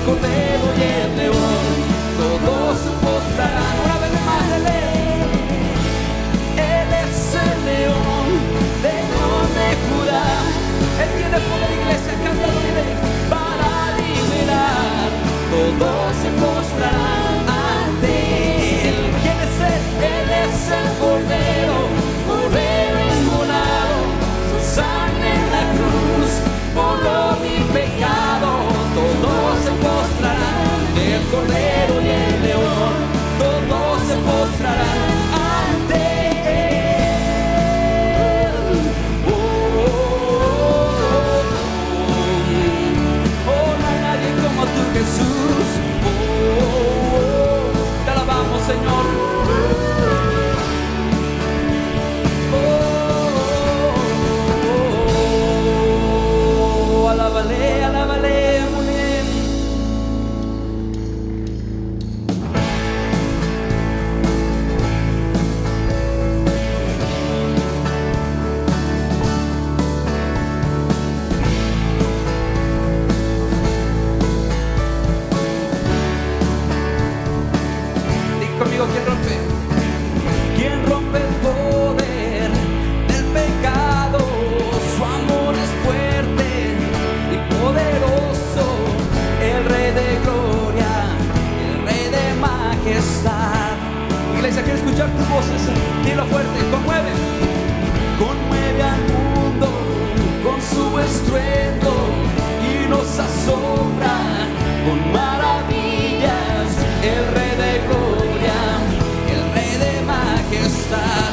Cordero y el León, todos se postrarán. Una vez más, Él es el León de Judá. Él tiene poder, iglesia, cántalo, dile, para liberar. Todos se postrarán ante Él. ¿Quién es Él? Él es el Cordero inmolado, su sangre en la cruz borró mi pecado. Todos se postrarán del Cordero y el León, todos se postrarán ante Él. Oh, no hay nadie como tú, Jesús. Te alabamos, Señor. Alábale, alábale, muy bien. Dí conmigo, ¿quién rompe? ¿Quién rompe el poder del pecado? Su amor es fuerte y poderoso, el Rey de gloria, el Rey de majestad. Iglesia, quiero escuchar tus voces, dilo fuerte, conmueve al mundo con su estruendo y nos asombra con maravillas, el Rey de gloria, el Rey de majestad.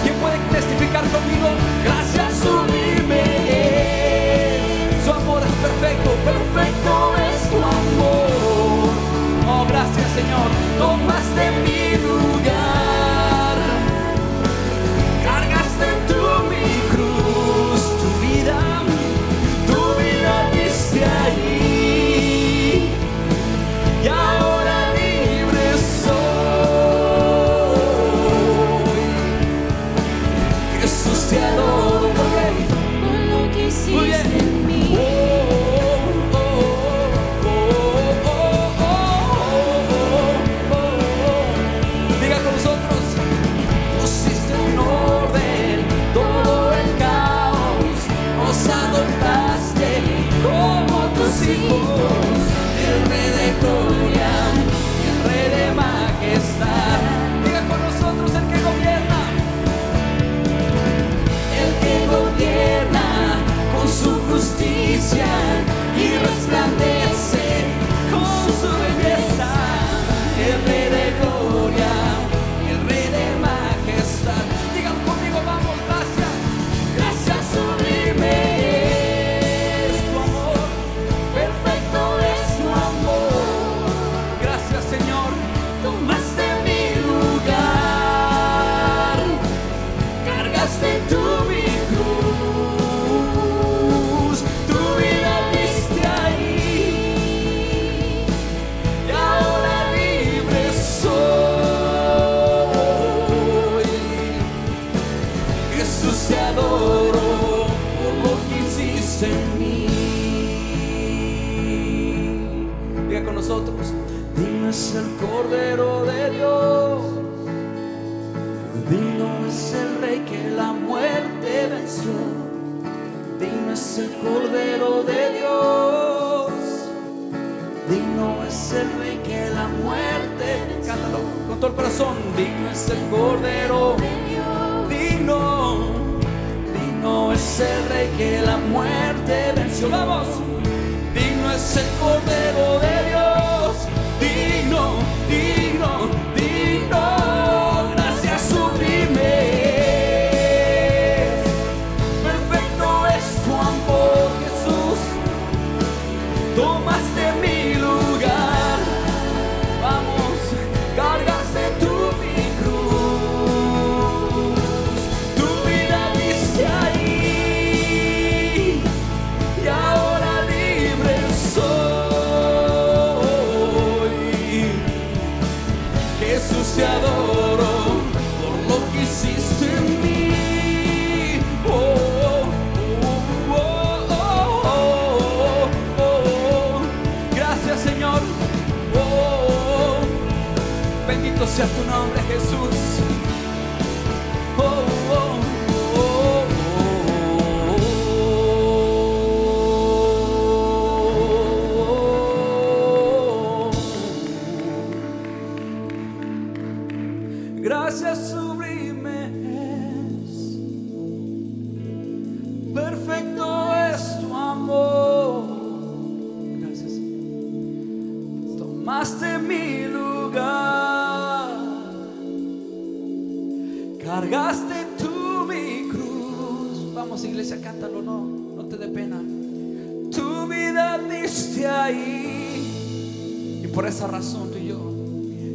¿Quién puede testificar conmigo? Gracias sublime es, su amor es perfecto, perfecto es tu amor. Oh, gracias, Señor, tomaste mi lugar, cargaste tú mi cruz, tu vida diste ahí, y ahora libre soy. Jesús, te adoro, porque por lo que hiciste en mí. Diga con nosotros, pusiste en orden todo el caos, nos adoptaste como tus hijos, el Rey de gloria, el Rey de majestad. Diga con nosotros, el que gobierna con su justicia y resplandece con su belleza, el Rey de gloria, el Rey de majestad. Digan conmigo, vamos, gracias, gracias sublime es tu amor, perfecto es tu amor. Gracias, Señor, tomaste mi lugar, cargaste tú mi cruz, tu vida diste ahí, y ahora libre soy. Jesús, te adoro por lo que hiciste en mí. Diga con nosotros, digno es el Cordero de Dios, digno es el Rey que la muerte venció, digno es el Cordero de Dios, digno es el Rey que la muerte, cántalo con todo el corazón, digno es el Cordero de Dios, digno es el Rey que la muerte venció. Vamos, digno es el Cordero de Dios, digno, digno, digno. Gracias sublime es, perfecto es tu amor, Jesús, tomaste mi lugar, vamos, cargaste tú mi cruz, tu vida diste ahí, y ahora libre soy. Jesús, te adoro por lo que hiciste en mí. Oh, oh, oh, oh, oh, oh. Gracias, Señor. sea tu nombre, Jesús. Oh, oh, oh, oh, oh. Gracias sublimes, perfecto es tu amor. Gracias. Tomaste mi lugar, cargaste tú mi cruz. Vamos, iglesia, cántalo, no te dé pena. Tu vida diste ahí, y por esa razón tú y yo,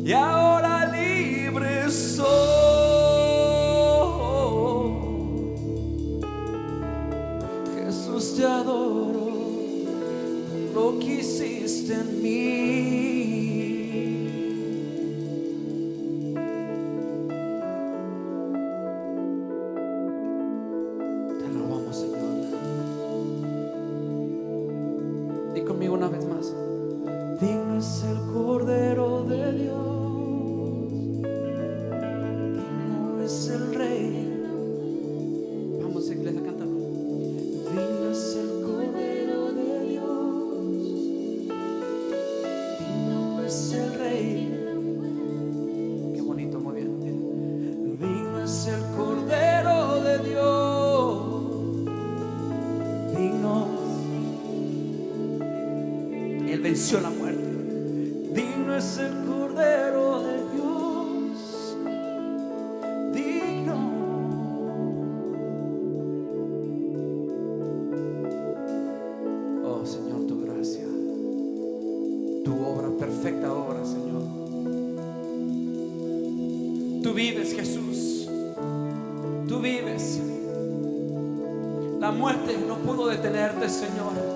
y ahora libre soy. Jesús, te adoro por lo que hiciste en mí. Conmigo una vez más. Digno es el Cordero de Dios, digno es el Rey. Vamos, iglesia, cántalo. Digno es el Cordero de Dios, digno es el Rey. Qué bonito, muy bien. Digno es el Cordero de Dios, digno. Él venció la muerte. Digno es el Cordero de Dios, digno. Oh Señor, tu gracia, tu obra, perfecta obra, Señor. Tú vives, Jesús. Tú vives. La muerte no pudo detenerte, Señor.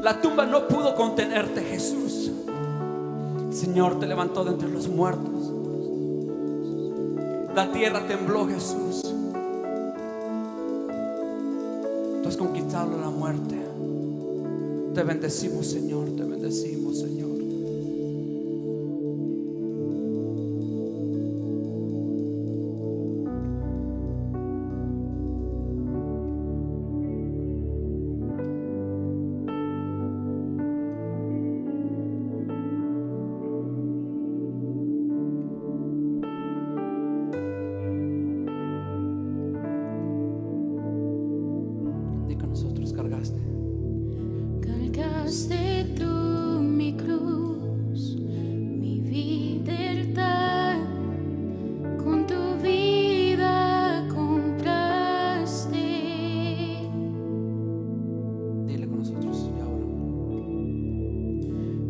La tumba no pudo contenerte, Jesús. El Señor te levantó de entre los muertos. La tierra tembló, Jesús. Tú has conquistado la muerte. Te bendecimos, Señor. Te bendecimos, Señor. Cargaste tú mi cruz, mi libertad, con tu vida compraste. Dile con nosotros,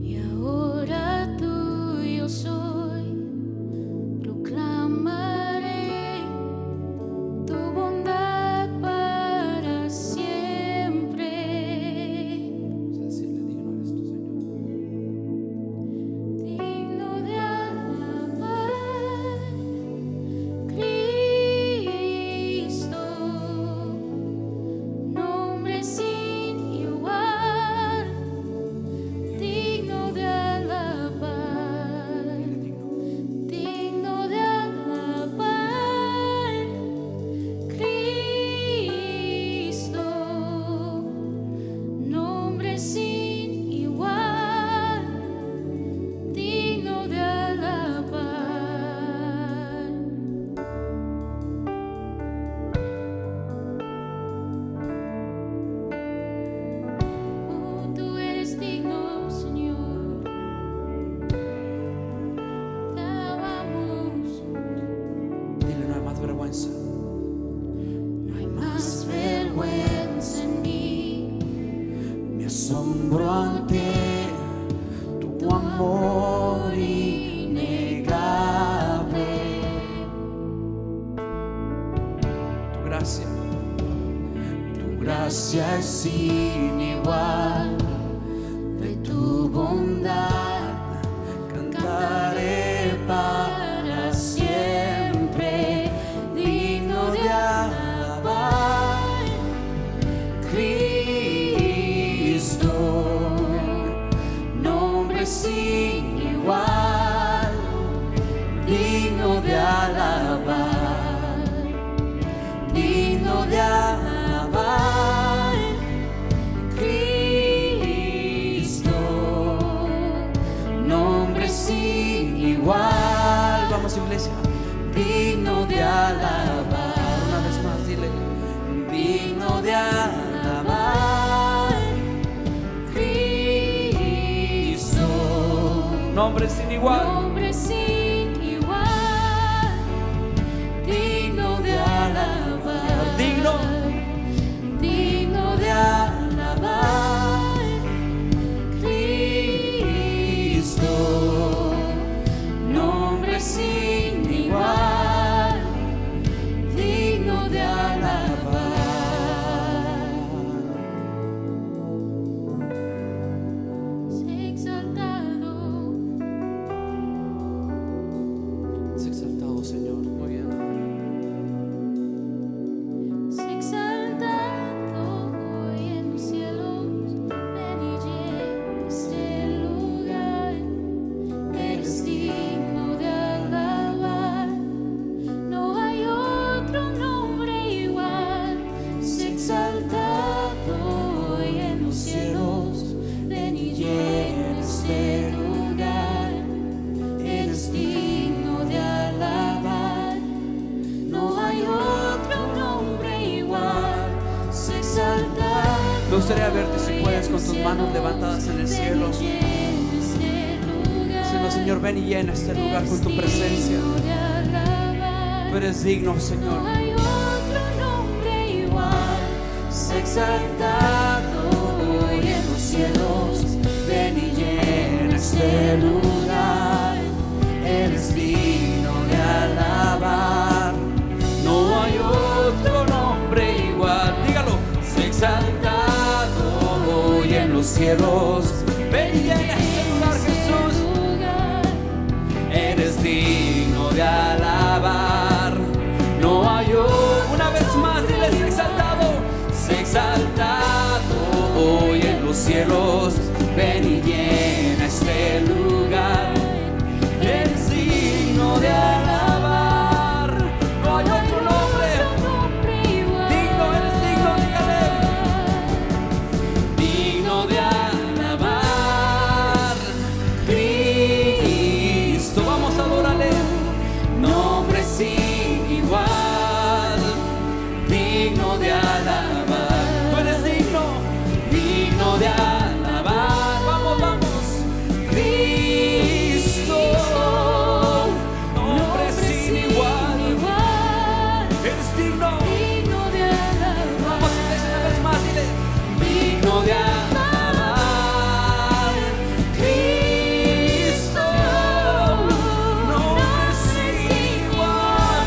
y ahora tuyo soy, proclamaré tu bondad para siempre. No hay más vergüenza en mí. Me asombro ante tu amor innegable. Tu gracia es sin igual. De tu bondad cantaré para siempre. Digno de alabar, Cristo, nombre sin igual. digno de alabar, digno de alabar, Cristo, nombre sin igual. Vamos, iglesia, digno de alabar. Una vez más, dile, digno de alabar, Cristo, nombre sin igual. Nombre sin igual, digno de alabar, Digno. digno de alabar, Cristo, nombre sin igual, digno de alabar. Sé exaltado, Es exaltado, Señor. Muy bien. sé exaltado hoy en los cielos, ven y llena este lugar. Eres digno de alabar, no hay otro nombre igual. Sé exaltado hoy en los cielos, ven y llena este lugar. Eres digno de alabar, no hay otro nombre igual. Sé exaltado. Me gustaría verte, si puedes, con tus manos levantadas en el cielo, diciendo: Señor, ven y llena este lugar con tu presencia. Tú eres digno, Señor. No hay otro nombre igual. Sé exaltado hoy en los cielos, ven y llena este lugar. Eres digno de alabar. No hay otro nombre igual. Dígalo. Sé exaltado hoy en los cielos. Ven y llena este lugar, Jesús. Eres digno de alabar. No hay otro. Una vez más, dile: sé exaltado. Sé exaltado hoy en los cielos. Ven y llena este lugar. Eres digno de alabar. No hay otro nombre. Digno, eres digno, dígale. Digno de alabar, Cristo. Vamos a adorarle. Nombre sin igual, digno de alabar. Tú eres digno, digno de alabar. Vamos, vamos. Cristo, nombre sin igual. Eres digno. Vamos, iglesia, una vez más, dile: digno de alabar, Cristo, nombre sin igual,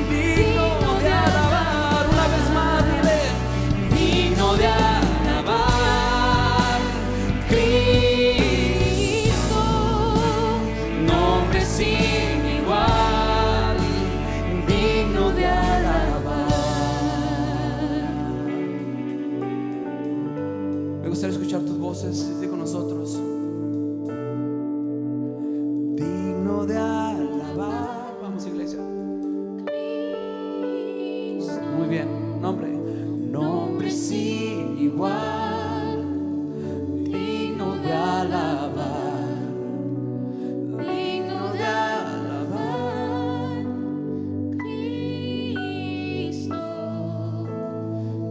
digno de alabar. Una vez más, dile: digno de alabar, Cristo, nombre sin igual, digno de alabar. Me gustaría escuchar tus voces. Dice con nosotros: digno de alabar. Vamos, iglesia. Muy bien. Nombre. Nombre sin igual, digno de alabar, digno de alabar, Cristo,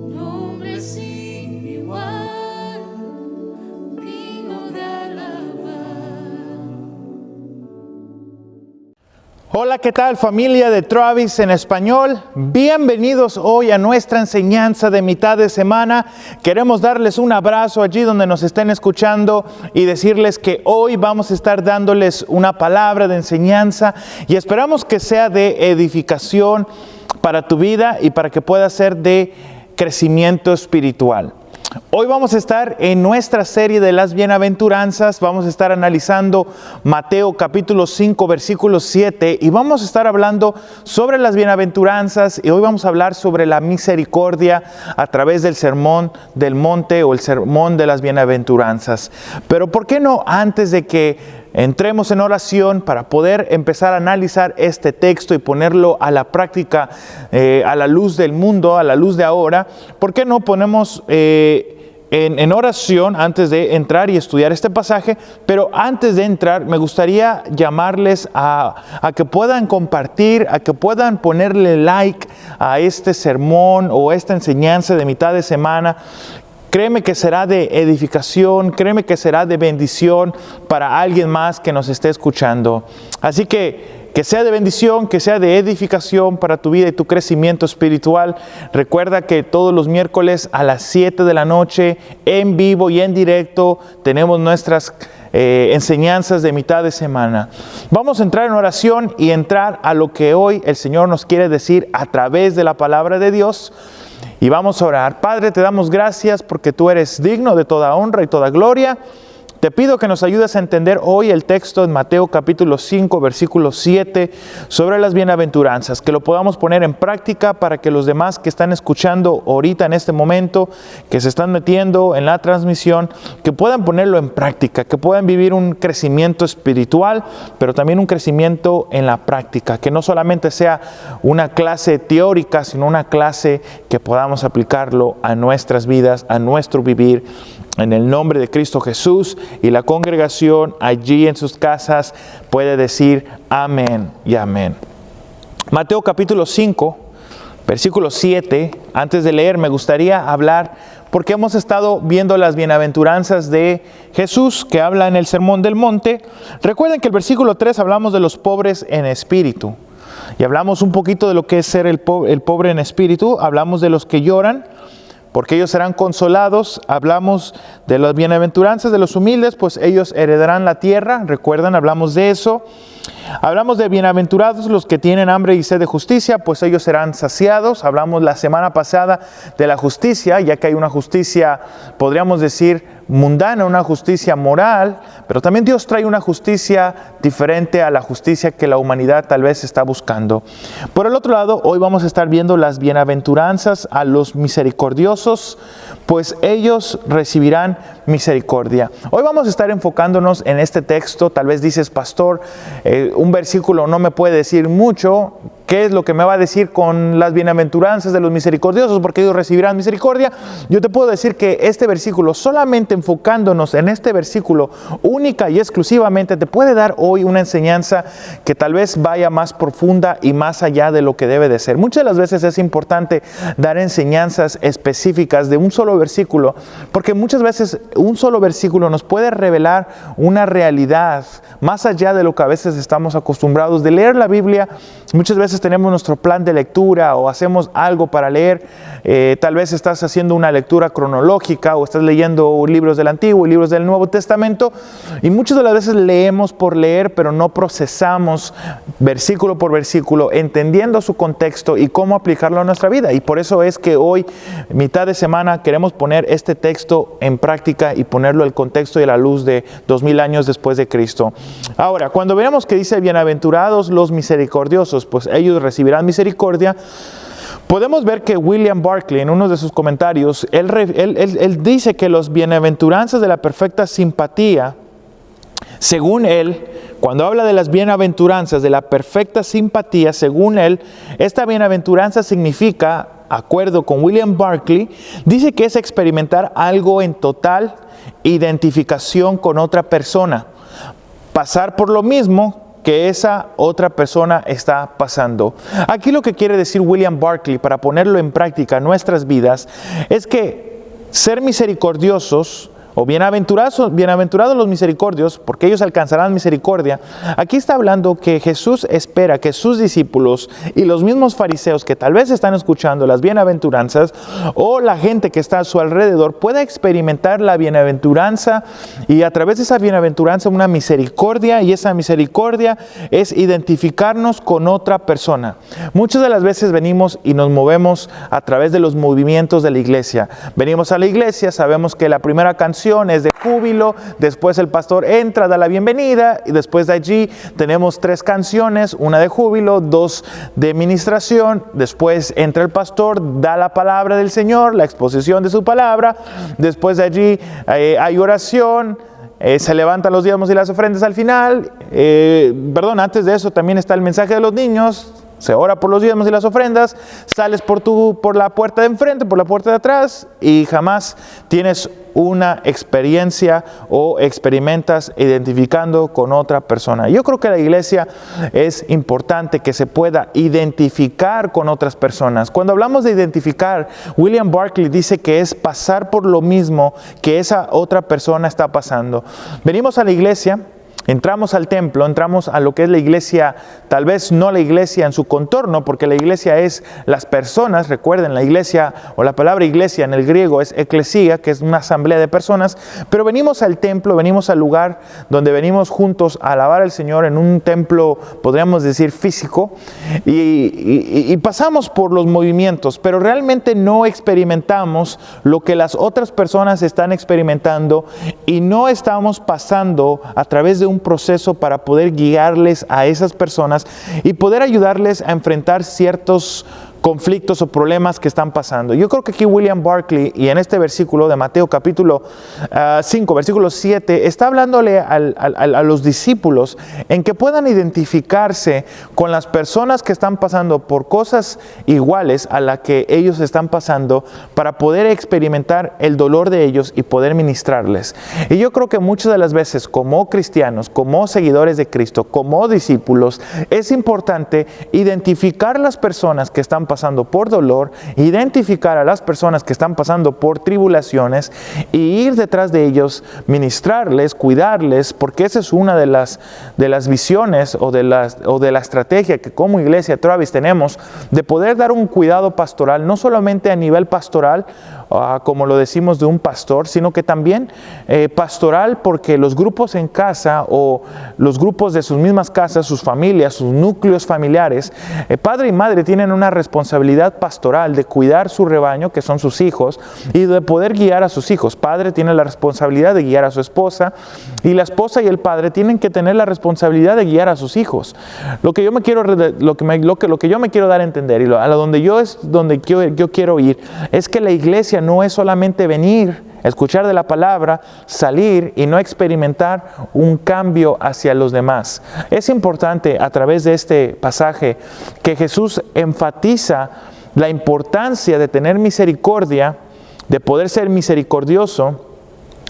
nombre sin igual, digno de alabar. Hola, ¿qué tal, familia de Travis en español? Bienvenidos hoy a nuestra enseñanza de mitad de semana. Queremos darles un abrazo allí donde nos estén escuchando y decirles que hoy vamos a estar dándoles una palabra de enseñanza y esperamos que sea de edificación para tu vida y para que pueda ser de crecimiento espiritual. Hoy vamos a estar en nuestra serie de las bienaventuranzas, vamos a estar analizando Mateo capítulo 5 versículo 7 y vamos a estar hablando sobre las bienaventuranzas y hoy vamos a hablar sobre la misericordia a través del sermón del monte o el sermón de las bienaventuranzas. Pero ¿por qué no antes de que entremos en oración para poder empezar a analizar este texto y ponerlo a la práctica, a la luz del mundo, a la luz de ahora. ¿Por qué no ponemos en oración antes de entrar y estudiar este pasaje? Pero antes de entrar me gustaría llamarles a que puedan compartir, a que puedan ponerle like a este sermón o esta enseñanza de mitad de semana. Créeme que será de edificación, créeme que será de bendición para alguien más que nos esté escuchando. Así que sea de bendición, que sea de edificación para tu vida y tu crecimiento espiritual. Recuerda que todos los miércoles a las 7 de la noche, en vivo y en directo, tenemos nuestras enseñanzas de mitad de semana. Vamos a entrar en oración y entrar a lo que hoy el Señor nos quiere decir a través de la palabra de Dios. Y vamos a orar. Padre, te damos gracias porque tú eres digno de toda honra y toda gloria. Te pido que nos ayudes a entender hoy el texto en Mateo capítulo 5, versículo 7, sobre las bienaventuranzas, que lo podamos poner en práctica para que los demás que están escuchando ahorita en este momento, que se están metiendo en la transmisión, que puedan ponerlo en práctica, que puedan vivir un crecimiento espiritual, pero también un crecimiento en la práctica, que no solamente sea una clase teórica, sino una clase que podamos aplicarlo a nuestras vidas, a nuestro vivir, en el nombre de Cristo Jesús. Y la congregación allí en sus casas puede decir amén y amén. Mateo capítulo 5, versículo 7. Antes de leer me gustaría hablar, porque hemos estado viendo las bienaventuranzas de Jesús que habla en el Sermón del Monte. Recuerden que el versículo 3 hablamos de los pobres en espíritu. Y hablamos un poquito de lo que es ser el pobre en espíritu. Hablamos de los que lloran, porque ellos serán consolados. Hablamos de las bienaventuranzas de los humildes, pues ellos heredarán la tierra. Recuerdan, hablamos de eso. Hablamos de bienaventurados los que tienen hambre y sed de justicia, pues ellos serán saciados. Hablamos la semana pasada de la justicia, ya que hay una justicia, podríamos decir, mundana, una justicia moral, pero también Dios trae una justicia diferente a la justicia que la humanidad tal vez está buscando. Por el otro lado, hoy vamos a estar viendo las bienaventuranzas a los misericordiosos, pues ellos recibirán misericordia. Hoy vamos a estar enfocándonos en este texto. Tal vez dices, pastor, un versículo no me puede decir mucho. ¿Qué es lo que me va a decir con las bienaventuranzas de los misericordiosos? Porque ellos recibirán misericordia. Yo te puedo decir que este versículo, solamente enfocándonos en este versículo, única y exclusivamente, te puede dar hoy una enseñanza que tal vez vaya más profunda y más allá de lo que debe de ser. Muchas de las veces es importante dar enseñanzas específicas de un solo versículo, porque muchas veces un solo versículo nos puede revelar una realidad más allá de lo que a veces estamos acostumbrados de leer la Biblia. Muchas veces tenemos nuestro plan de lectura o hacemos algo para leer. Tal vez estás haciendo una lectura cronológica o estás leyendo libros del Antiguo y libros del Nuevo Testamento, y muchas de las veces leemos por leer, pero no procesamos versículo por versículo, entendiendo su contexto y cómo aplicarlo a nuestra vida. Y por eso es que hoy, mitad de semana, queremos poner este texto en práctica y ponerlo al contexto y a la luz de 2000 años después de Cristo. Ahora, cuando veamos que dice bienaventurados los misericordiosos, pues ellos recibirán misericordia, podemos ver que William Barclay, en uno de sus comentarios, él dice que los bienaventuranzas de la perfecta simpatía, según él, cuando habla de las bienaventuranzas de la perfecta simpatía, según él, esta bienaventuranza significa, acuerdo con William Barclay, dice que es experimentar algo en total identificación con otra persona, pasar por lo mismo que esa otra persona está pasando. Aquí lo que quiere decir William Barclay, para ponerlo en práctica en nuestras vidas, es que ser misericordiosos o bienaventurados los misericordios, porque ellos alcanzarán misericordia. Aquí está hablando que Jesús espera que sus discípulos y los mismos fariseos que tal vez están escuchando las bienaventuranzas, o la gente que está a su alrededor, pueda experimentar la bienaventuranza, y a través de esa bienaventuranza una misericordia, y esa misericordia es identificarnos con otra persona. Muchas de las veces venimos y nos movemos a través de los movimientos de la iglesia. Venimos a la iglesia, sabemos que la primera canción es de júbilo, después el pastor entra, da la bienvenida, y después de allí tenemos 3 canciones, una de júbilo, 2 de ministración, después entra el pastor, da la palabra del Señor, la exposición de su palabra, después de allí hay oración, se levantan los diezmos y las ofrendas al final. Antes de eso también está el mensaje de los niños. Se ora por los diezmos y las ofrendas, sales por la puerta de enfrente, por la puerta de atrás y jamás tienes una experiencia o experimentas identificando con otra persona. Yo creo que la iglesia es importante que se pueda identificar con otras personas. Cuando hablamos de identificar, William Barclay dice que es pasar por lo mismo que esa otra persona está pasando. Venimos a la iglesia, entramos al templo, entramos a lo que es la iglesia, tal vez no la iglesia en su contorno, porque la iglesia es las personas. Recuerden, la iglesia o la palabra iglesia en el griego es eklesia, que es una asamblea de personas, pero venimos al templo, venimos al lugar donde venimos juntos a alabar al Señor en un templo, podríamos decir físico, y pasamos por los movimientos, pero realmente no experimentamos lo que las otras personas están experimentando y no estamos pasando a través de un proceso para poder guiarles a esas personas y poder ayudarles a enfrentar ciertos conflictos o problemas que están pasando. Yo creo que aquí William Barclay, y en este versículo de Mateo capítulo 5, versículo 7, está hablándole a los discípulos en que puedan identificarse con las personas que están pasando por cosas iguales a la que ellos están pasando para poder experimentar el dolor de ellos y poder ministrarles. Y yo creo que muchas de las veces como cristianos, como seguidores de Cristo, como discípulos, es importante identificar las personas que están pasando por dolor, identificar a las personas que están pasando por tribulaciones y ir detrás de ellos, ministrarles, cuidarles, porque esa es una de las visiones o de la estrategia que como iglesia Travis tenemos de poder dar un cuidado pastoral, no solamente a nivel pastoral, como lo decimos de un pastor, sino que también pastoral, porque los grupos en casa o los grupos de sus mismas casas, sus familias, sus núcleos familiares, padre y madre tienen una responsabilidad pastoral de cuidar su rebaño, que son sus hijos, y de poder guiar a sus hijos. Padre tiene la responsabilidad de guiar a su esposa, y la esposa y el padre tienen que tener la responsabilidad de guiar a sus hijos. Lo que yo me quiero dar a entender, y donde yo quiero ir, es que la iglesia no es solamente venir, escuchar de la palabra, salir y no experimentar un cambio hacia los demás. Es importante a través de este pasaje que Jesús enfatiza la importancia de tener misericordia, de poder ser misericordioso,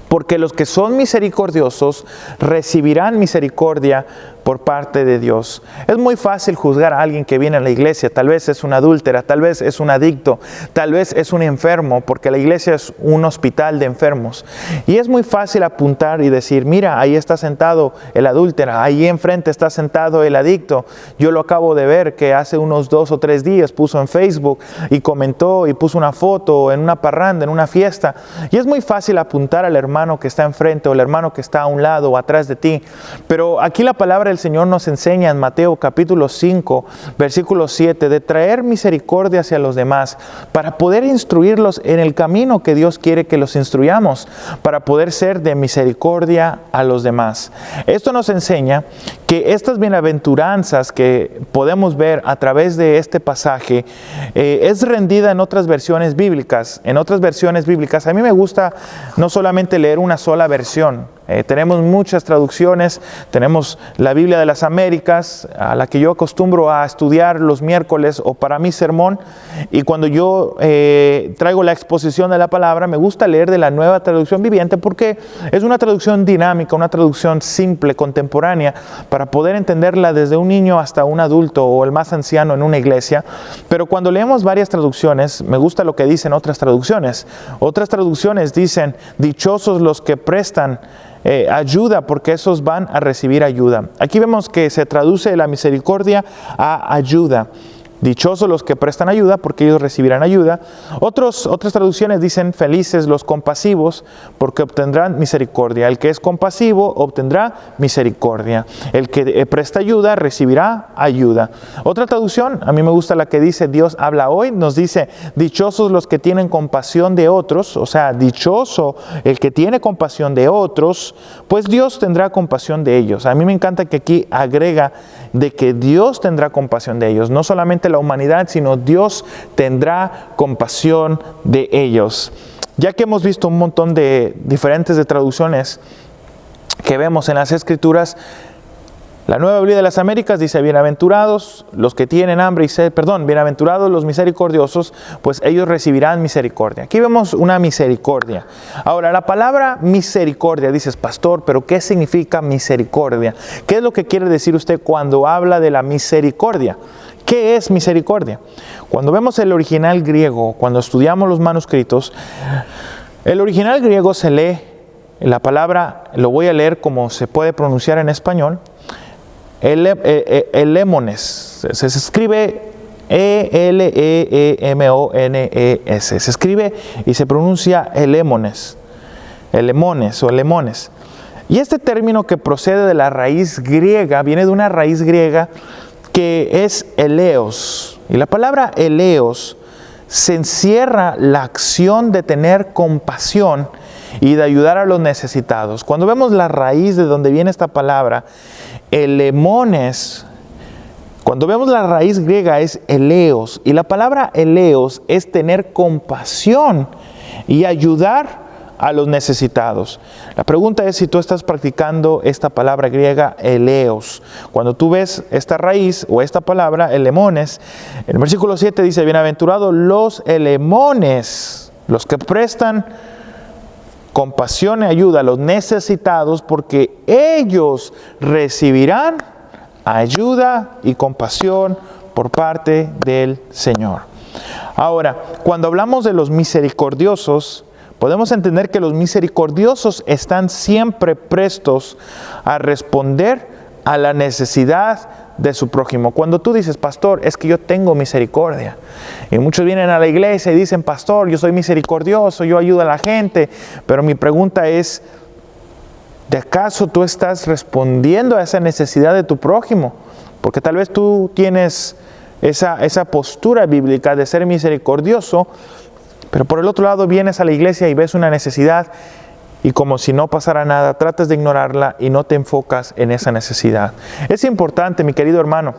porque los que son misericordiosos recibirán misericordia por parte de Dios. Es muy fácil juzgar a alguien que viene a la iglesia. Tal vez es una adúltera, tal vez es un adicto, tal vez es un enfermo, porque la iglesia es un hospital de enfermos. Y es muy fácil apuntar y decir, mira, ahí está sentado el adúltera, ahí enfrente está sentado el adicto. Yo lo acabo de ver que hace unos 2 o 3 días puso en Facebook y comentó y puso una foto en una parranda, en una fiesta. Y es muy fácil apuntar al hermano que está enfrente o el hermano que está a un lado o atrás de ti. Pero aquí la palabra del Señor nos enseña en Mateo capítulo 5, versículo 7, de traer misericordia hacia los demás para poder instruirlos en el camino que Dios quiere que los instruyamos, para poder ser de misericordia a los demás. Esto nos enseña que estas bienaventuranzas que podemos ver a través de este pasaje es rendida en otras versiones bíblicas. En otras versiones bíblicas, a mí me gusta no solamente leer una sola versión. Tenemos muchas traducciones, tenemos la Biblia de las Américas, a la que yo acostumbro a estudiar los miércoles o para mi sermón, y cuando yo traigo la exposición de la palabra, me gusta leer de la Nueva Traducción Viviente, porque es una traducción dinámica, una traducción simple, contemporánea, para poder entenderla desde un niño hasta un adulto o el más anciano en una iglesia. Pero cuando leemos varias traducciones, me gusta lo que dicen otras traducciones. Otras traducciones dicen, dichosos los que prestan ayuda, porque esos van a recibir ayuda. Aquí vemos que se traduce la misericordia a ayuda. Dichosos los que prestan ayuda, porque ellos recibirán ayuda. Otras traducciones dicen, felices los compasivos, porque obtendrán misericordia. El que es compasivo obtendrá misericordia. El que presta ayuda recibirá ayuda. Otra traducción, a mí me gusta la que dice, Dios habla hoy, nos dice, dichosos los que tienen compasión de otros, o sea, dichoso el que tiene compasión de otros, pues Dios tendrá compasión de ellos. A mí me encanta que aquí agrega de que Dios tendrá compasión de ellos, no solamente la humanidad, sino Dios tendrá compasión de ellos. Ya que hemos visto un montón de diferentes traducciones, que vemos en las Escrituras. La Nueva Biblia de las Américas dice: bienaventurados los que tienen hambre y sed, bienaventurados los misericordiosos, pues ellos recibirán misericordia. Aquí vemos una misericordia. Ahora, la palabra misericordia, dices: pastor, ¿pero qué significa misericordia? ¿Qué es lo que quiere decir usted cuando habla de la misericordia? ¿Qué es misericordia? Cuando vemos el original griego, cuando estudiamos los manuscritos, el original griego se lee, la palabra, lo voy a leer como se puede pronunciar en español, elemones, se escribe E-L-E-E-M-O-N-E-S, se escribe y se pronuncia elemones, elemones. Y este término, que procede de la raíz griega, viene de una raíz griega que es eleos. Y la palabra eleos se encierra la acción de tener compasión y de ayudar a los necesitados. Cuando vemos la raíz de donde viene esta palabra, elemones, cuando vemos la raíz griega es eleos, y la palabra eleos es tener compasión y ayudar a los necesitados. La pregunta es si tú estás practicando esta palabra griega eleos. Cuando tú ves esta raíz o esta palabra elemones, en el versículo 7 dice: bienaventurados los elemones, los que prestan compasión y ayuda a los necesitados, porque ellos recibirán ayuda y compasión por parte del Señor. Ahora, cuando hablamos de los misericordiosos, podemos entender que los misericordiosos están siempre prestos a responder a la necesidad de su prójimo. Cuando tú dices: pastor, es que yo tengo misericordia, y muchos vienen a la iglesia y dicen: pastor, yo soy misericordioso, yo ayudo a la gente, pero mi pregunta es: ¿de acaso tú estás respondiendo a esa necesidad de tu prójimo? Porque tal vez tú tienes esa postura bíblica de ser misericordioso, pero por el otro lado vienes a la iglesia y ves una necesidad, y como si no pasara nada, tratas de ignorarla y no te enfocas en esa necesidad. Es importante, mi querido hermano,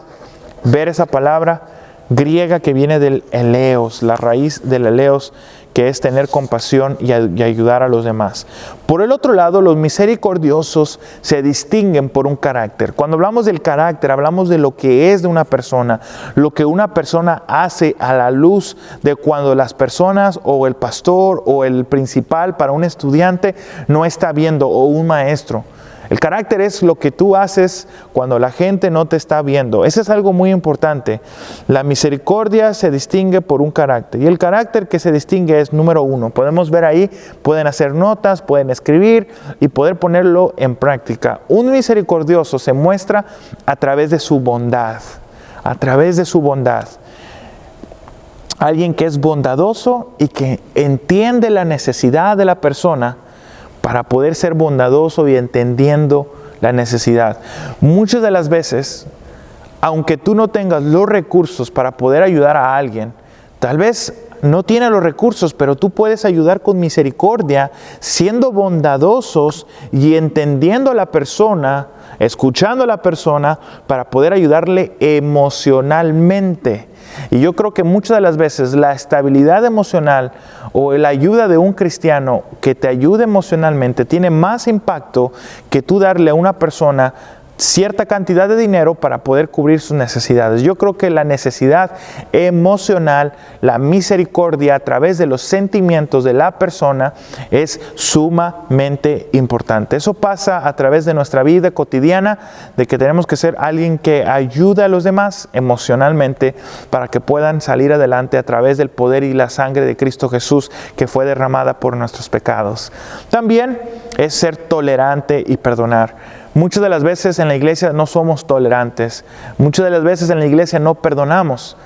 ver esa palabra griega que viene del eleos, la raíz del eleos, que es tener compasión y ayudar a los demás. Por el otro lado, los misericordiosos se distinguen por un carácter. Cuando hablamos del carácter, hablamos de lo que es de una persona, lo que una persona hace a la luz de cuando las personas o el pastor o el principal para un estudiante no está viendo, o un maestro. El carácter es lo que tú haces cuando la gente no te está viendo. Eso es algo muy importante. La misericordia se distingue por un carácter. Y el carácter que se distingue es, número 1. Podemos ver ahí, pueden hacer notas, pueden escribir y poder ponerlo en práctica. Un misericordioso se muestra a través de su bondad. A través de su bondad. Alguien que es bondadoso y que entiende la necesidad de la persona para poder ser bondadoso y entendiendo la necesidad. Muchas de las veces, aunque tú no tengas los recursos para poder ayudar a alguien, tal vez no tiene los recursos, pero tú puedes ayudar con misericordia, siendo bondadosos y entendiendo a la persona, escuchando a la persona, para poder ayudarle emocionalmente. Y yo creo que muchas de las veces la estabilidad emocional o la ayuda de un cristiano que te ayude emocionalmente tiene más impacto que tú darle a una persona cierta cantidad de dinero para poder cubrir sus necesidades. Yo creo que la necesidad emocional, la misericordia a través de los sentimientos de la persona es sumamente importante. Eso pasa a través de nuestra vida cotidiana, de que tenemos que ser alguien que ayuda a los demás emocionalmente para que puedan salir adelante a través del poder y la sangre de Cristo Jesús que fue derramada por nuestros pecados. También es ser tolerante y perdonar. Muchas de las veces en la iglesia no somos tolerantes. Muchas de las veces en la iglesia no perdonamos.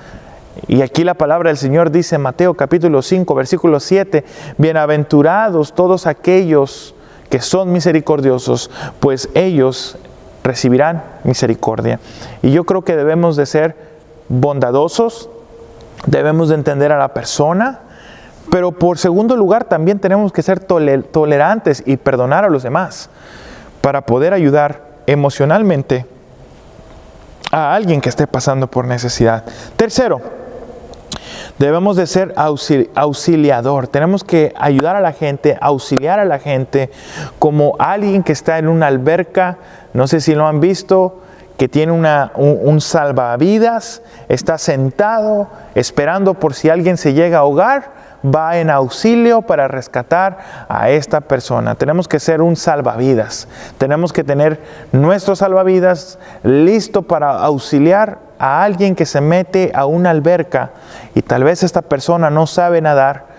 Y aquí la palabra del Señor dice en Mateo capítulo 5, versículo 7, bienaventurados todos aquellos que son misericordiosos, pues ellos recibirán misericordia. Y yo creo que debemos de ser bondadosos, debemos de entender a la persona, pero por segundo lugar también tenemos que ser tolerantes y perdonar a los demás, para poder ayudar emocionalmente a alguien que esté pasando por necesidad. Tercero, Debemos de ser auxiliador. Tenemos que ayudar a la gente, auxiliar a la gente, como alguien que está en una alberca, no sé si lo han visto, que tiene un salvavidas, está sentado esperando por si alguien se llega a ahogar, va en auxilio para rescatar a esta persona. Tenemos que ser un salvavidas. Tenemos que tener nuestro salvavidas listo para auxiliar a alguien que se mete a una alberca y tal vez esta persona no sabe nadar.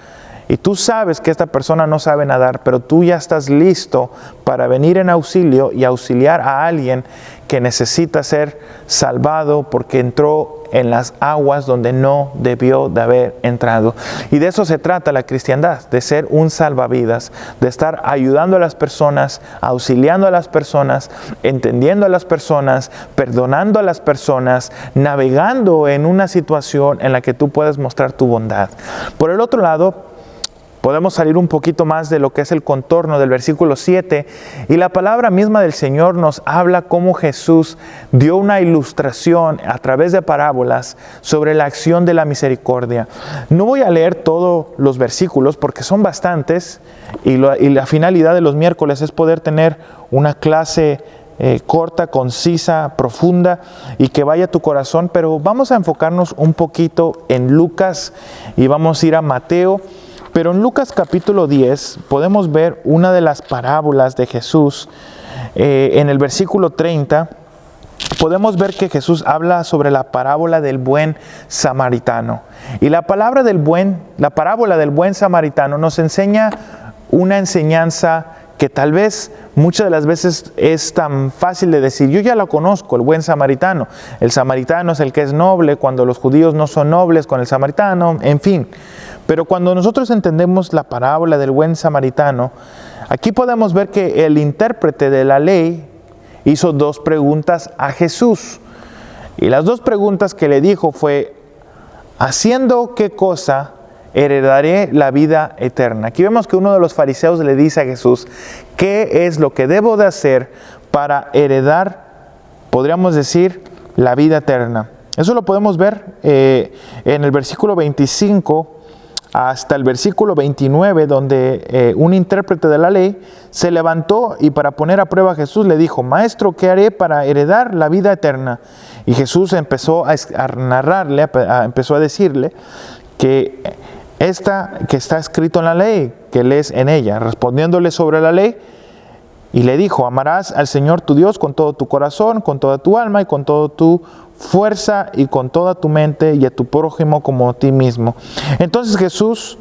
Y tú sabes que esta persona no sabe nadar, pero tú ya estás listo para venir en auxilio y auxiliar a alguien que necesita ser salvado porque entró en las aguas donde no debió de haber entrado. Y de eso se trata la cristiandad, de ser un salvavidas, de estar ayudando a las personas, auxiliando a las personas, entendiendo a las personas, perdonando a las personas, navegando en una situación en la que tú puedes mostrar tu bondad. Por el otro lado, podemos salir un poquito más de lo que es el contorno del versículo 7 y la palabra misma del Señor nos habla cómo Jesús dio una ilustración a través de parábolas sobre la acción de la misericordia. No voy a leer todos los versículos porque son bastantes y la finalidad de los miércoles es poder tener una clase corta, concisa, profunda y que vaya a tu corazón, pero vamos a enfocarnos un poquito en Lucas y vamos a ir a Mateo. Pero en Lucas capítulo 10 podemos ver una de las parábolas de Jesús. En el versículo 30 podemos ver que Jesús habla sobre la parábola del buen samaritano. Y la parábola del buen samaritano nos enseña una enseñanza que tal vez muchas de las veces es tan fácil de decir. Yo ya lo conozco, el buen samaritano. El samaritano es el que es noble cuando los judíos no son nobles con el samaritano, en fin. Pero cuando nosotros entendemos la parábola del buen samaritano, aquí podemos ver que el intérprete de la ley hizo dos preguntas a Jesús. Y las dos preguntas que le dijo fue, ¿haciendo qué cosa heredaré la vida eterna? Aquí vemos que uno de los fariseos le dice a Jesús, ¿qué es lo que debo de hacer para heredar, podríamos decir, la vida eterna? Eso lo podemos ver en el versículo 25 hasta el versículo 29, donde un intérprete de la ley se levantó y para poner a prueba a Jesús le dijo, Maestro, ¿qué haré para heredar la vida eterna? Y Jesús empezó a narrarle, empezó a decirle que que está escrito en la ley, que lees en ella, respondiéndole sobre la ley, y le dijo, amarás al Señor tu Dios con todo tu corazón, con toda tu alma y con toda tu fuerza y con toda tu mente y a tu prójimo como a ti mismo. Entonces Jesús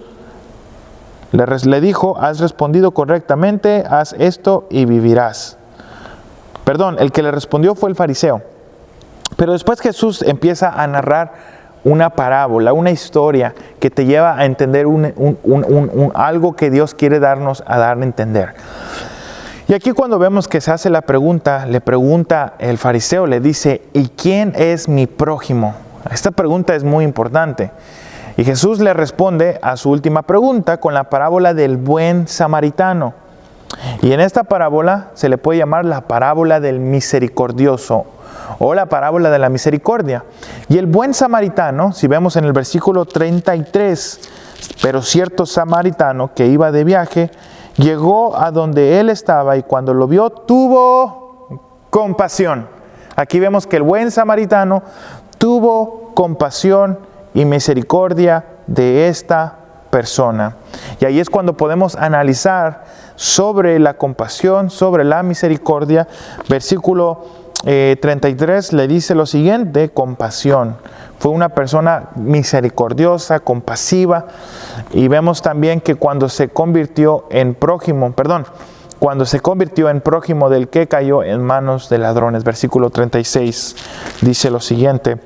le dijo, has respondido correctamente, haz esto y vivirás. Perdón, el que le respondió fue el fariseo. Pero después Jesús empieza a narrar una parábola, una historia que te lleva a entender algo que Dios quiere darnos a dar a entender. Y aquí cuando vemos que se hace la pregunta, le pregunta el fariseo, le dice, ¿y quién es mi prójimo? Esta pregunta es muy importante. Y Jesús le responde a su última pregunta con la parábola del buen samaritano. Y en esta parábola se le puede llamar la parábola del misericordioso o la parábola de la misericordia. Y el buen samaritano, si vemos en el versículo 33, pero cierto samaritano que iba de viaje, llegó a donde él estaba y cuando lo vio tuvo compasión. Aquí vemos que el buen samaritano tuvo compasión y misericordia de esta persona. Y ahí es cuando podemos analizar sobre la compasión, sobre la misericordia. Versículo 33 le dice lo siguiente, compasión. Fue una persona misericordiosa, compasiva. Y vemos también que cuando se convirtió en prójimo del que cayó en manos de ladrones. Versículo 36 dice lo siguiente.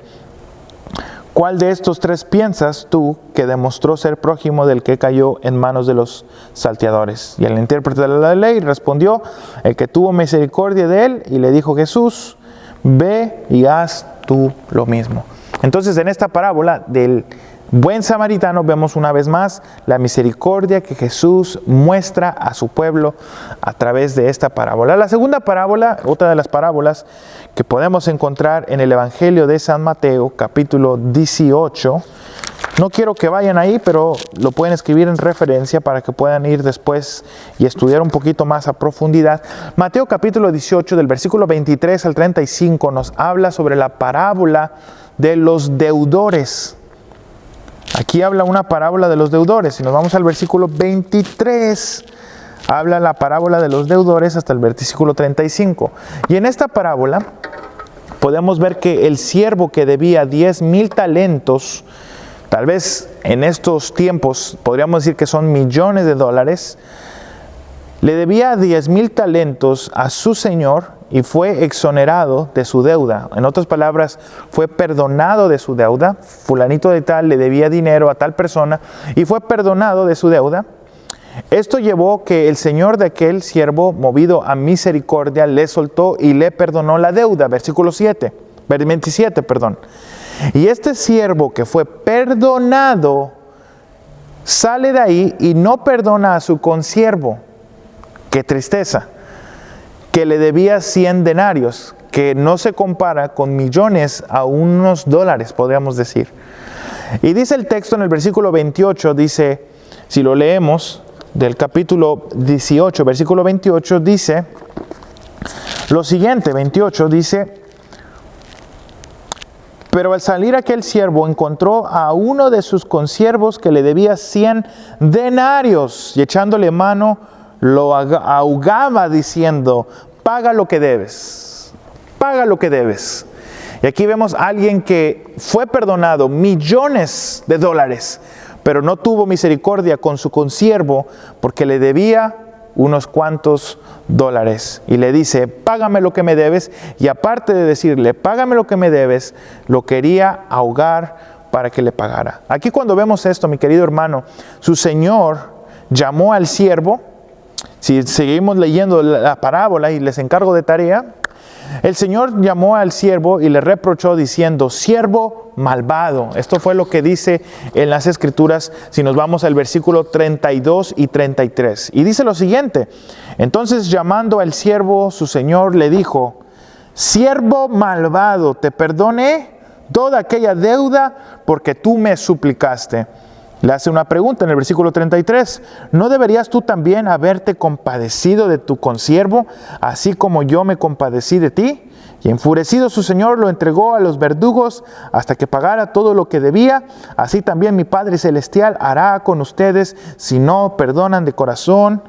¿Cuál de estos tres piensas tú que demostró ser prójimo del que cayó en manos de los salteadores? Y el intérprete de la ley respondió, el que tuvo misericordia de él, y le dijo Jesús, ve y haz tú lo mismo. Entonces en esta parábola del buen samaritano vemos una vez más la misericordia que Jesús muestra a su pueblo a través de esta parábola. La segunda parábola, otra de las parábolas que podemos encontrar en el Evangelio de San Mateo, capítulo 18, No quiero que vayan ahí, pero lo pueden escribir en referencia para que puedan ir después y estudiar un poquito más a profundidad. Mateo capítulo 18, del versículo 23 al 35, nos habla sobre la parábola de los deudores. Aquí habla una parábola de los deudores. Si nos vamos al versículo 23, habla la parábola de los deudores hasta el versículo 35. Y en esta parábola podemos ver que el siervo que debía 10,000 talentos, tal vez en estos tiempos podríamos decir que son millones de dólares, le debía 10,000 talentos a su señor y fue exonerado de su deuda. En otras palabras, fue perdonado de su deuda. Fulanito de tal le debía dinero a tal persona y fue perdonado de su deuda. Esto llevó que el señor de aquel siervo, movido a misericordia, le soltó y le perdonó la deuda. Versículo 27, perdón. Y este siervo que fue perdonado sale de ahí y no perdona a su consiervo. ¡Qué tristeza! Que le debía 100 denarios, que no se compara con millones a unos dólares, podríamos decir. Y dice el texto en el versículo 28, dice, si lo leemos, del capítulo 18, versículo 28, dice lo siguiente, 28, dice: pero al salir aquel siervo encontró a uno de sus consiervos que le debía 100 denarios y echándole mano lo ahogaba diciendo: paga lo que debes, paga lo que debes. Y aquí vemos a alguien que fue perdonado millones de dólares, pero no tuvo misericordia con su consiervo porque le debía unos cuantos dólares. Y le dice: págame lo que me debes. Y aparte de decirle: págame lo que me debes, lo quería ahogar para que le pagara. Aquí cuando vemos esto, mi querido hermano, su señor llamó al siervo. Si seguimos leyendo la parábola y les encargo de tarea, el Señor llamó al siervo y le reprochó diciendo: siervo malvado. Esto fue lo que dice en las Escrituras si nos vamos al versículo 32 y 33. Y dice lo siguiente: entonces llamando al siervo, su Señor le dijo: siervo malvado, te perdoné toda aquella deuda porque tú me suplicaste. Le hace una pregunta en el versículo 33. ¿No deberías tú también haberte compadecido de tu consiervo, así como yo me compadecí de ti? Y enfurecido su señor lo entregó a los verdugos hasta que pagara todo lo que debía. Así también mi Padre Celestial hará con ustedes si no perdonan de corazón,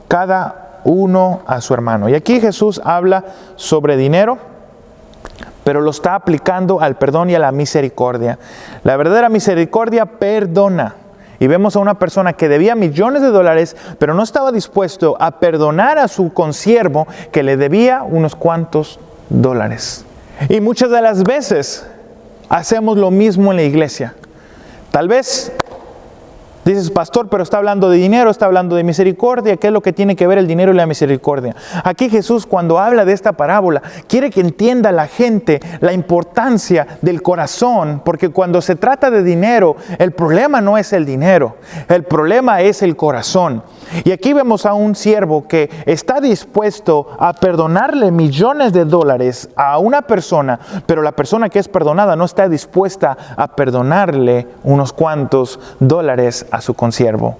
cada uno a su hermano. Y aquí Jesús habla sobre dinero, pero lo está aplicando al perdón y a la misericordia. La verdadera misericordia perdona. Y vemos a una persona que debía millones de dólares, pero no estaba dispuesto a perdonar a su consiervo que le debía unos cuantos dólares. Y muchas de las veces hacemos lo mismo en la iglesia. Tal vez dices: pastor, pero está hablando de dinero, está hablando de misericordia. ¿Qué es lo que tiene que ver el dinero y la misericordia? Aquí Jesús, cuando habla de esta parábola, quiere que entienda la gente la importancia del corazón, porque cuando se trata de dinero, el problema no es el dinero, el problema es el corazón. Y aquí vemos a un siervo que está dispuesto a perdonarle millones de dólares a una persona, pero la persona que es perdonada no está dispuesta a perdonarle unos cuantos dólares a su consiervo.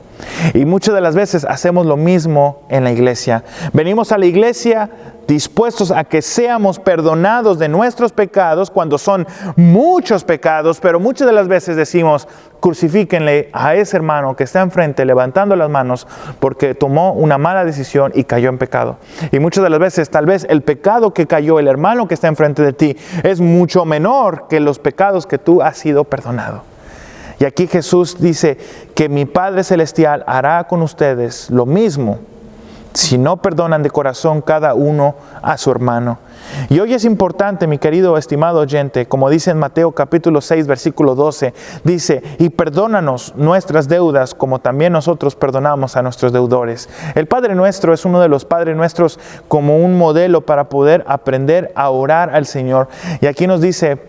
Y muchas de las veces hacemos lo mismo en la iglesia. Venimos a la iglesia dispuestos a que seamos perdonados de nuestros pecados cuando son muchos pecados, pero muchas de las veces decimos: crucifíquenle a ese hermano que está enfrente levantando las manos porque tomó una mala decisión y cayó en pecado. Y muchas de las veces tal vez el pecado que cayó el hermano que está enfrente de ti es mucho menor que los pecados que tú has sido perdonado. Y aquí Jesús dice que mi Padre Celestial hará con ustedes lo mismo si no perdonan de corazón cada uno a su hermano. Y hoy es importante, mi querido estimado oyente, como dice en Mateo capítulo 6, versículo 12, dice: y perdónanos nuestras deudas como también nosotros perdonamos a nuestros deudores. El Padre Nuestro es uno de los Padres Nuestros como un modelo para poder aprender a orar al Señor. Y aquí nos dice: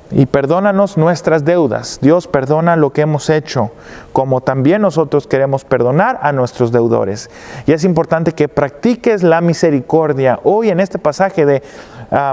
y perdónanos nuestras deudas. Dios perdona lo que hemos hecho, como también nosotros queremos perdonar a nuestros deudores. Y es importante que practiques la misericordia. Hoy en este pasaje de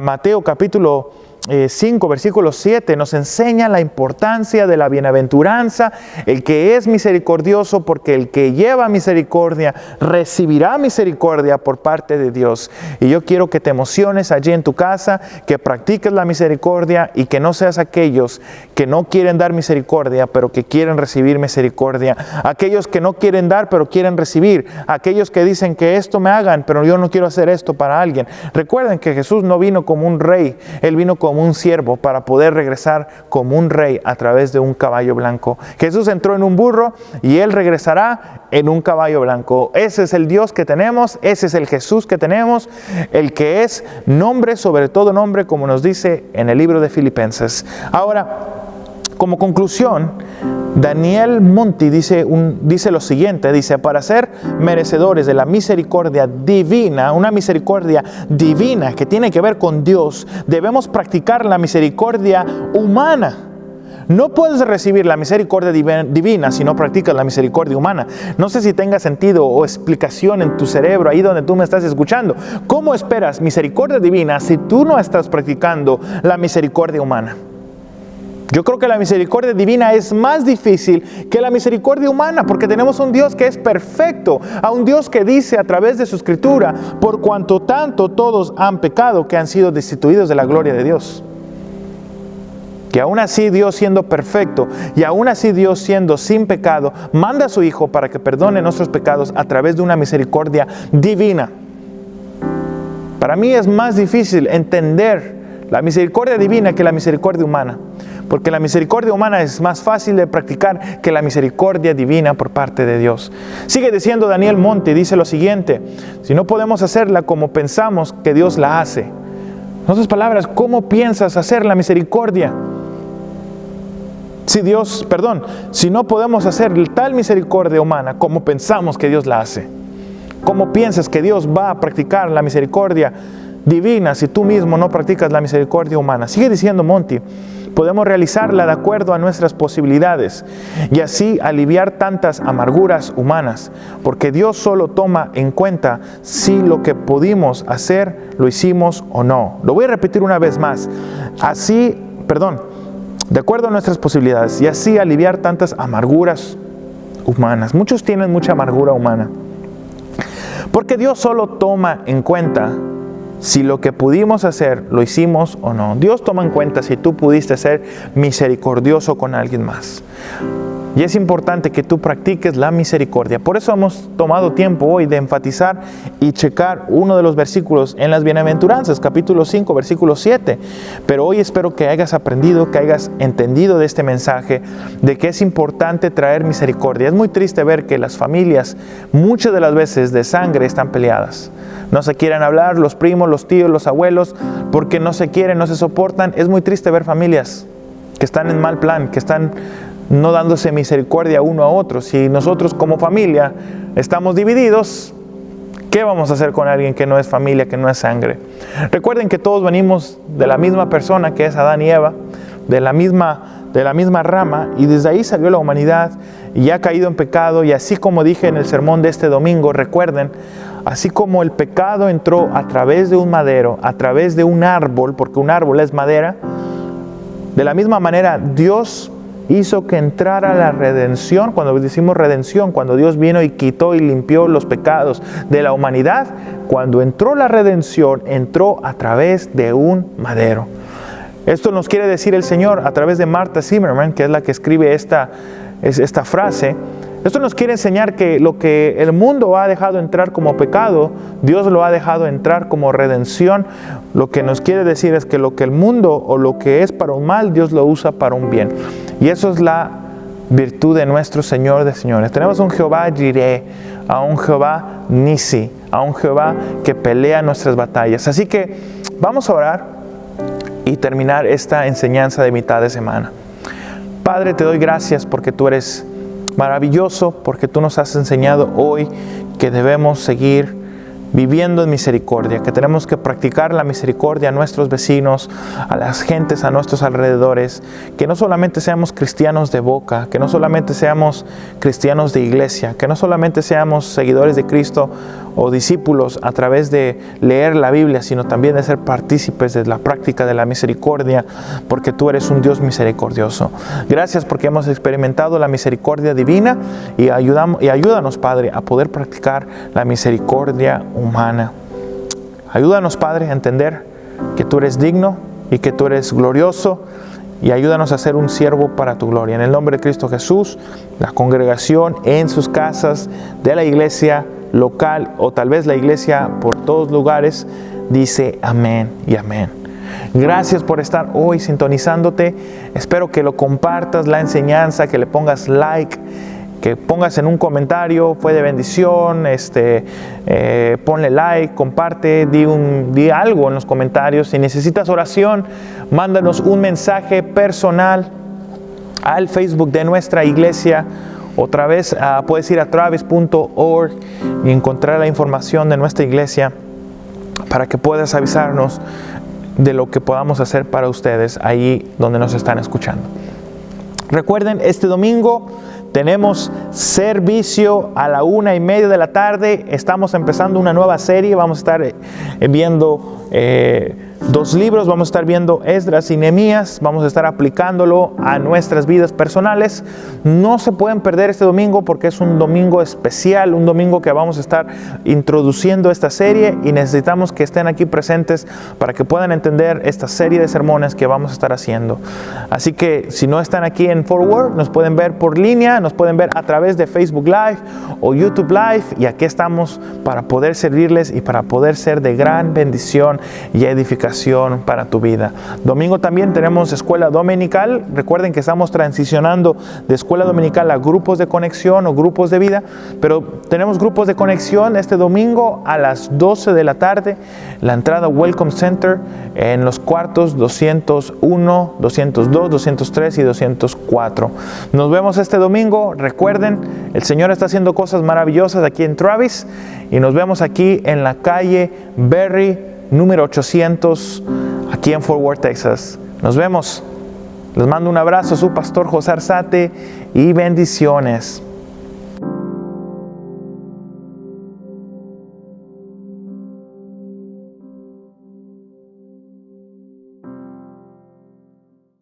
Mateo capítulo 5, versículo 7, nos enseña la importancia de la bienaventuranza, el que es misericordioso, porque el que lleva misericordia recibirá misericordia por parte de Dios. Y yo quiero que te emociones allí en tu casa, que practiques la misericordia y que no seas aquellos que no quieren dar misericordia, pero que quieren recibir misericordia. Aquellos que no quieren dar, pero quieren recibir. Aquellos que dicen que esto me hagan, pero yo no quiero hacer esto para alguien. Recuerden que Jesús no vino como un rey, Él vino como un siervo para poder regresar como un rey a través de un caballo blanco. Jesús entró en un burro y Él regresará en un caballo blanco. Ese es el Dios que tenemos, ese es el Jesús que tenemos, el que es nombre sobre todo nombre, como nos dice en el libro de Filipenses. Ahora, como conclusión, Daniel Monti dice lo siguiente, dice: para ser merecedores de la misericordia divina, una misericordia divina que tiene que ver con Dios, debemos practicar la misericordia humana. No puedes recibir la misericordia divina si no practicas la misericordia humana. No sé si tenga sentido o explicación en tu cerebro, ahí donde tú me estás escuchando. ¿Cómo esperas misericordia divina si tú no estás practicando la misericordia humana? Yo creo que la misericordia divina es más difícil que la misericordia humana, porque tenemos un Dios que es perfecto, a un Dios que dice a través de su escritura: por cuanto tanto todos han pecado, que han sido destituidos de la gloria de Dios. Que aún así Dios, siendo perfecto y aún así Dios siendo sin pecado, manda a su Hijo para que perdone nuestros pecados a través de una misericordia divina. Para mí es más difícil entender la misericordia divina que la misericordia humana, porque la misericordia humana es más fácil de practicar que la misericordia divina por parte de Dios. Sigue diciendo Daniel Monti, dice lo siguiente: si no podemos hacerla como pensamos que Dios la hace. En otras palabras, ¿cómo piensas hacer la misericordia? Si no podemos hacer tal misericordia humana como pensamos que Dios la hace. ¿Cómo piensas que Dios va a practicar la misericordia divina si tú mismo no practicas la misericordia humana? Sigue diciendo Monti: podemos realizarla de acuerdo a nuestras posibilidades y así aliviar tantas amarguras humanas, porque Dios solo toma en cuenta si lo que pudimos hacer lo hicimos o no. Lo voy a repetir una vez más. De acuerdo a nuestras posibilidades y así aliviar tantas amarguras humanas. Muchos tienen mucha amargura humana, porque Dios solo toma en cuenta si lo que pudimos hacer lo hicimos o no. Dios toma en cuenta si tú pudiste ser misericordioso con alguien más. Y es importante que tú practiques la misericordia. Por eso hemos tomado tiempo hoy de enfatizar y checar uno de los versículos en las Bienaventuranzas, capítulo 5, versículo 7. Pero hoy espero que hayas aprendido, que hayas entendido de este mensaje, de que es importante traer misericordia. Es muy triste ver que las familias, muchas de las veces de sangre, están peleadas. No se quieren hablar, los primos, los tíos, los abuelos, porque no se quieren, no se soportan. Es muy triste ver familias que están en mal plan, que están no dándose misericordia uno a otro. Si nosotros como familia estamos divididos, ¿qué vamos a hacer con alguien que no es familia, que no es sangre? Recuerden que todos venimos de la misma persona, que es Adán y Eva, de la misma rama, y desde ahí salió la humanidad y ha caído en pecado. Y así como dije en el sermón de este domingo, recuerden, así como el pecado entró a través de un madero, a través de un árbol, porque un árbol es madera, de la misma manera Dios hizo que entrara la redención. Cuando decimos redención, cuando Dios vino y quitó y limpió los pecados de la humanidad, cuando entró la redención, entró a través de un madero. Esto nos quiere decir el Señor a través de Martha Zimmerman, que es la que escribe esta frase. Esto nos quiere enseñar que lo que el mundo ha dejado entrar como pecado, Dios lo ha dejado entrar como redención. Lo que nos quiere decir es que lo que el mundo o lo que es para un mal, Dios lo usa para un bien. Y eso es la virtud de nuestro Señor de señores. Tenemos un Jehová Jireh, a un Jehová Nisi, a un Jehová que pelea nuestras batallas. Así que vamos a orar y terminar esta enseñanza de mitad de semana. Padre, te doy gracias porque tú eres maravilloso, porque tú nos has enseñado hoy que debemos seguir viviendo en misericordia, que tenemos que practicar la misericordia a nuestros vecinos, a las gentes a nuestros alrededores, que no solamente seamos cristianos de boca, que no solamente seamos cristianos de iglesia, que no solamente seamos seguidores de Cristo o discípulos a través de leer la Biblia, sino también de ser partícipes de la práctica de la misericordia, porque tú eres un Dios misericordioso. Gracias porque hemos experimentado la misericordia divina y ayúdanos, Padre, a poder practicar la misericordia humana. Ayúdanos, Padre, a entender que tú eres digno y que tú eres glorioso, y ayúdanos a ser un siervo para tu gloria. En el nombre de Cristo Jesús, la congregación en sus casas, de la iglesia local o tal vez la iglesia por todos lugares, dice amén y amén. Gracias por estar hoy sintonizándote. Espero que lo compartas, la enseñanza, que le pongas like, que pongas en un comentario, fue de bendición, ponle like, comparte, di algo en los comentarios. Si necesitas oración, mándanos un mensaje personal al Facebook de nuestra iglesia. Otra vez puedes ir a travis.org y encontrar la información de nuestra iglesia para que puedas avisarnos de lo que podamos hacer para ustedes ahí donde nos están escuchando. Recuerden, este domingo tenemos servicio a la 1:30 de la tarde. Estamos empezando una nueva serie. Vamos a estar viendo 2 libros. Vamos a estar viendo Esdras y Nehemías. Vamos a estar aplicándolo a nuestras vidas personales. No se pueden perder este domingo porque es un domingo especial, un domingo que vamos a estar introduciendo esta serie, y necesitamos que estén aquí presentes para que puedan entender esta serie de sermones que vamos a estar haciendo. Así que si no están aquí en Fort Worth, nos pueden ver por línea, nos pueden ver a través de Facebook Live o YouTube Live, y aquí estamos para poder servirles y para poder ser de gran bendición y edificación para tu vida. Domingo también tenemos escuela dominical. Recuerden que estamos transicionando de escuela dominical a grupos de conexión o grupos de vida, pero tenemos grupos de conexión este domingo a las 12 de la tarde. La entrada Welcome Center en los cuartos 201, 202, 203 y 204. Nos vemos este domingo. Recuerden, el Señor está haciendo cosas maravillosas aquí en Travis, y nos vemos aquí en la calle Berry número 800, aquí en Fort Worth, Texas. Nos vemos. Les mando un abrazo, su pastor José Arzate, y bendiciones.